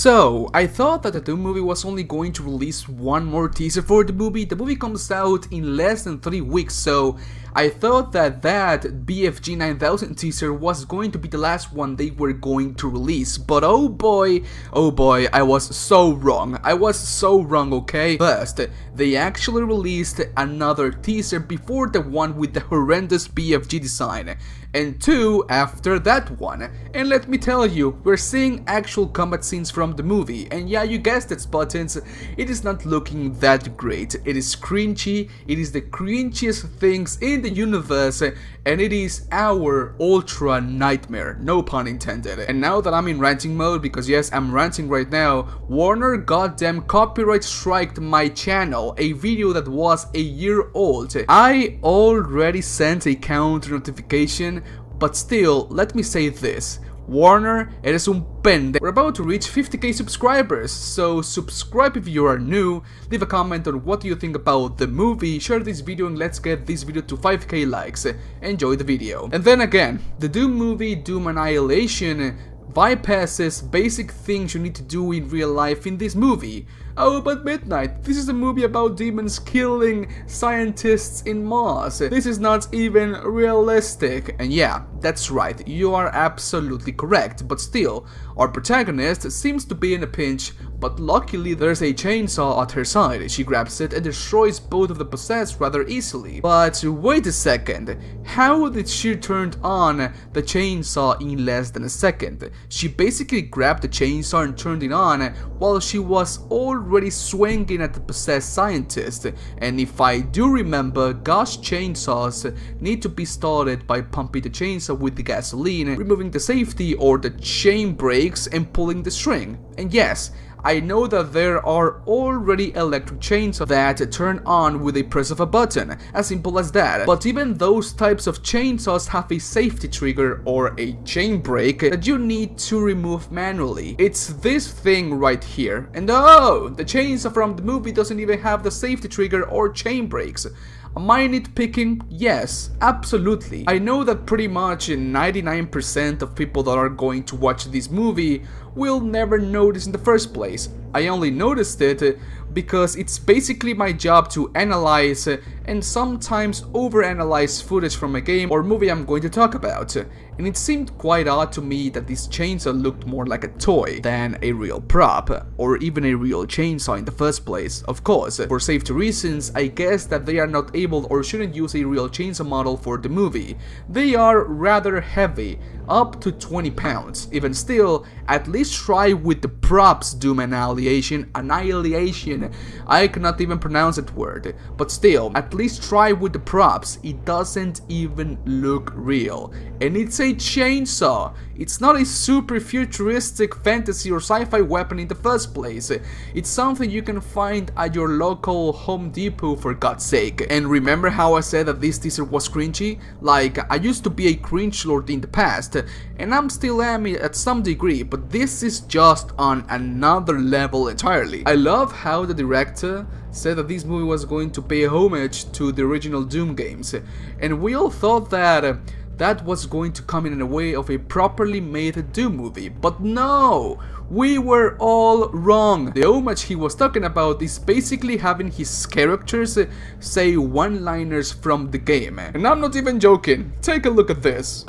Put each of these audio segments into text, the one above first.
So, I thought that the Doom movie was only going to release one more teaser for the movie. The movie comes out in less than 3 weeks, so I thought that BFG 9000 teaser was going to be the last one they were going to release. But oh boy, I was so wrong. Okay? First, they actually released another teaser before the one with the horrendous BFG design, and 2 after that one. And let me tell you, we're seeing actual combat scenes from the movie, and yeah, you guessed it, Spartans, it is not looking that great. It is cringy, it is the cringiest things in the universe, and it is our ultra nightmare, no pun intended. And now that I'm in ranting mode, because yes, I'm ranting right now, Warner goddamn copyright striked my channel, a video that was a year old. I already sent a counter notification, but still, let me say this. Warner, eres un pendejo. We're about to reach 50k subscribers, so subscribe if you are new, leave a comment on what you think about the movie, share this video, and let's get this video to 5k likes. Enjoy the video. And then again, the Doom movie, Doom Annihilation, bypasses basic things you need to do in real life in this movie. Oh, but Midnight, this is a movie about demons killing scientists in Mars. This is not even realistic. And yeah, that's right, you are absolutely correct. But still, our protagonist seems to be in a pinch, but luckily there's a chainsaw at her side. She grabs it and destroys both of the possessed rather easily. But wait a second, how did she turn on the chainsaw in less than a second? She basically grabbed the chainsaw and turned it on while she was already swinging at the possessed scientist. And if I do remember, gas chainsaws need to be started by pumping the chainsaw with the gasoline, removing the safety or the chain brakes, and pulling the string. And yes, I know that there are already electric chainsaws that turn on with a press of a button, as simple as that, but even those types of chainsaws have a safety trigger or a chain brake that you need to remove manually. It's this thing right here, and oh, the chainsaw from the movie doesn't even have the safety trigger or chain brakes. Am I nitpicking? Yes, absolutely. I know that pretty much 99% of people that are going to watch this movie will never notice in the first place. I only noticed it because it's basically my job to analyze and sometimes overanalyze footage from a game or movie I'm going to talk about. And it seemed quite odd to me that this chainsaw looked more like a toy than a real prop, or even a real chainsaw in the first place. Of course, for safety reasons, I guess that they are not able or shouldn't use a real chainsaw model for the movie. They are rather heavy, up to 20 pounds. Even still, at least try with the props, Doom Annihilation. I cannot even pronounce that word. But still, at least try with the props. It doesn't even look real. And it's a chainsaw. It's not a super futuristic fantasy or sci-fi weapon in the first place. It's something you can find at your local Home Depot, for God's sake. And remember how I said that this teaser was cringy? Like, I used to be a cringe lord in the past, and I'm still am at some degree, but this is just on another level entirely. I love how the director said that this movie was going to pay homage to the original Doom games, and we all thought that that was going to come in a way of a properly made Doom movie, but no! We were all wrong. The homage he was talking about is basically having his characters say one-liners from the game. And I'm not even joking, take a look at this.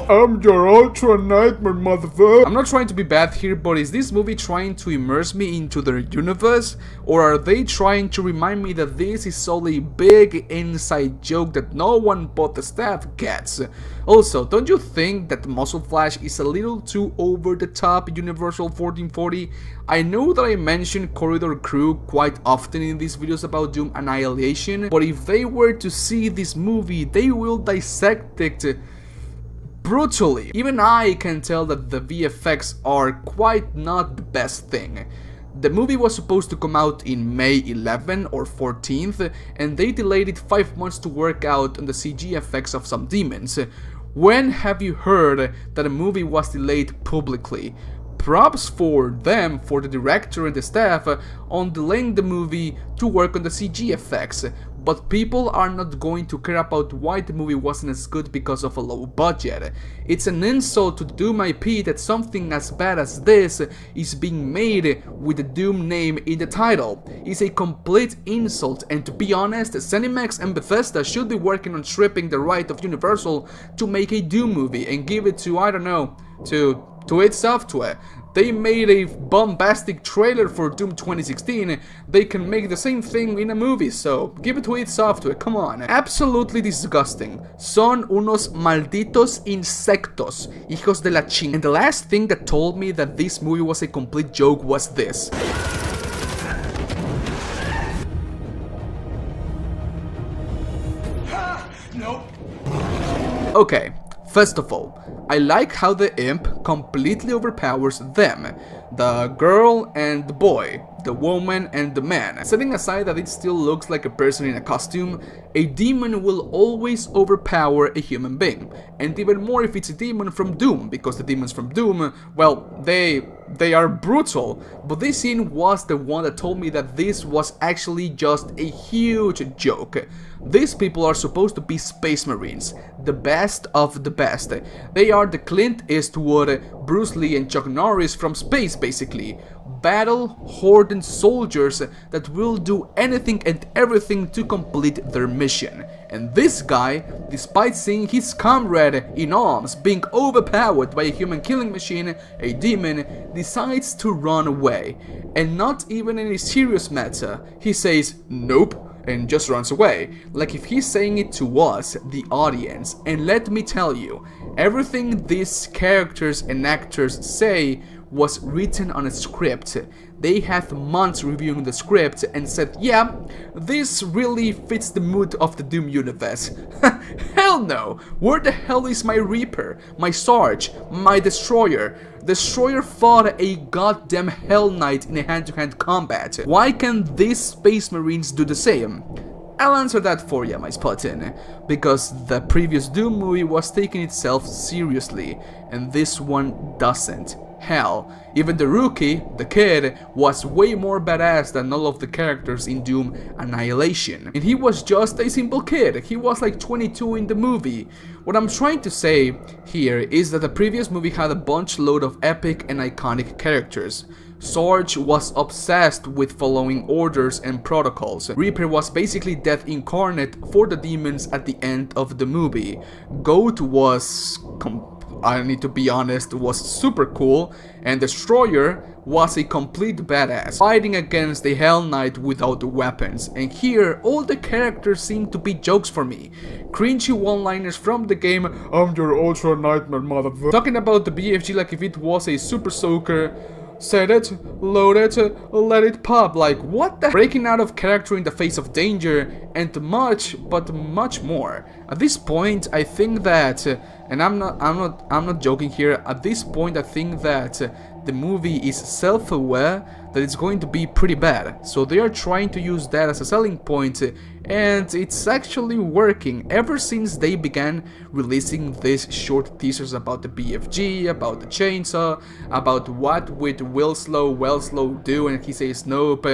I'm your ultra nightmare, motherfucker. I'm not trying to be bad here, but is this movie trying to immerse me into their universe? Or are they trying to remind me that this is all a big inside joke that no one but the staff gets? Also, don't you think that the Muscle Flash is a little too over the top Universal 1440? I know that I mention Corridor Crew quite often in these videos about Doom Annihilation, but if they were to see this movie, they will dissect it brutally. Even I can tell that the VFX are quite not the best thing. The movie was supposed to come out in May 11 or 14th, and they delayed it 5 months to work out on the CG effects of some demons. When have you heard that a movie was delayed publicly? Props for them, for the director and the staff, on delaying the movie to work on the CG effects. but people are not going to care about why the movie wasn't as good because of a low budget. It's an insult to Doom IP that something as bad as this is being made with the Doom name in the title. It's a complete insult, and to be honest, Cinemax and Bethesda should be working on stripping the right of Universal to make a Doom movie and give it to, I don't know, to id Software. They made a bombastic trailer for Doom 2016, they can make the same thing in a movie, so give it to id Software, come on. Absolutely disgusting. Son unos malditos insectos, hijos de la ching. And the last thing that told me that this movie was a complete joke was this. Nope. Okay, first of all, I like how the imp completely overpowers them, the girl and the boy, the woman and the man. Setting aside that it still looks like a person in a costume, a demon will always overpower a human being, and even more if it's a demon from Doom, because the demons from Doom, well, they are brutal, but this scene was the one that told me that this was actually just a huge joke. These people are supposed to be space marines, the best of the best. They are the Clint Eastwood, Bruce Lee and Chuck Norris from space basically. Battle-hardened soldiers that will do anything and everything to complete their mission. And this guy, despite seeing his comrade in arms being overpowered by a human killing machine, a demon, decides to run away. And not even in a serious matter, he says nope and just runs away, like if he's saying it to us, the audience. And let me tell you, everything these characters and actors say was written on a script. They had months reviewing the script and said, yeah, this really fits the mood of the Doom universe. Hell no! Where the hell is my Reaper, my Sarge, my Destroyer? Destroyer fought a goddamn Hell Knight in a hand-to-hand combat. Why can't these Space Marines do the same? I'll answer that for you, my Spartan, because the previous Doom movie was taking itself seriously, and this one doesn't. Hell, even the rookie, the kid, was way more badass than all of the characters in Doom Annihilation. And he was just a simple kid, he was like 22 in the movie. What I'm trying to say here is that the previous movie had a bunch load of epic and iconic characters. Sarge was obsessed with following orders and protocols. Reaper was basically death incarnate for the demons at the end of the movie. Goat was, I need to be honest, was super cool, and Destroyer was a complete badass, fighting against the Hell Knight without weapons. And here, all the characters seem to be jokes for me. Cringy one-liners from the game, I'm your ultra nightmare motherfucker. Talking about the BFG like if it was a super soaker. Set it, load it, let it pop, like what the? Breaking out of character in the face of danger, and much, but much more. At this point, I think that, and I'm not joking here, at this point I think that the movie is self-aware that it's going to be pretty bad, so they are trying to use that as a selling point, and it's actually working. Ever since they began releasing these short teasers about the BFG, about the chainsaw, about what would Wellslow do, and he says nope,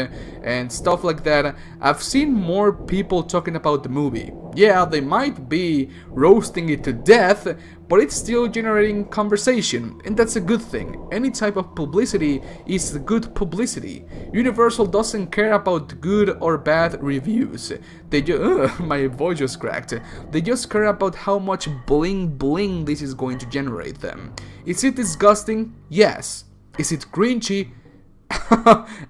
and stuff like that, I've seen more people talking about the movie. Yeah, they might be roasting it to death, but it's still generating conversation, and that's a good thing. Any type of publicity is good publicity. Universal doesn't care about good or bad reviews. They just, my voice just cracked. They just care about how much bling bling this is going to generate them. Is it disgusting? Yes. Is it cringy?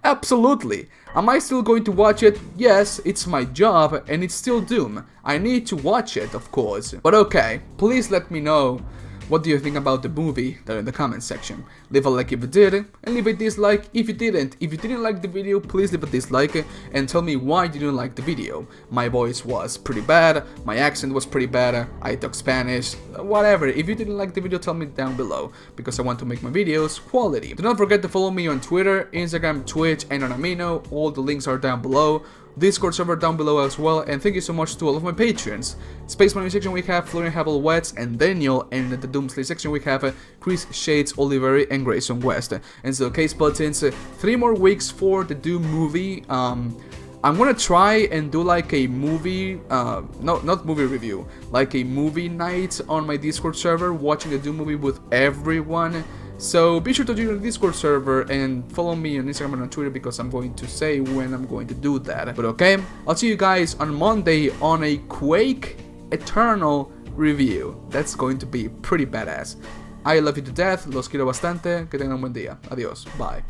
Absolutely. Am I still going to watch it? Yes, it's my job and it's still Doom. I need to watch it, of course. But okay, please let me know what do you think about the movie down in the comment section. Leave a like if you did, and leave a dislike if you didn't. If you didn't like the video, please leave a dislike and tell me why you didn't like the video. My voice was pretty bad, my accent was pretty bad, I talk Spanish, whatever. If you didn't like the video, tell me down below, because I want to make my videos quality. Do not forget to follow me on Twitter, Instagram, Twitch, and on Amino. All the links are down below. Discord server down below as well, and thank you so much to all of my patrons. Space Money section we have Florian Havel Wets and Daniel, and in the Doomsley section we have Chris Shades, Oliver, and Grayson West. And so, case buttons, 3 more weeks for the Doom movie. I'm gonna try and do like a movie, not movie review, like a movie night on my Discord server, watching the Doom movie with everyone. So be sure to join the Discord server and follow me on Instagram and on Twitter, because I'm going to say when I'm going to do that. But okay, I'll see you guys on Monday on a Quake Eternal review. That's going to be pretty badass. I love you to death, los quiero bastante, que tengan un buen día. Adiós, bye.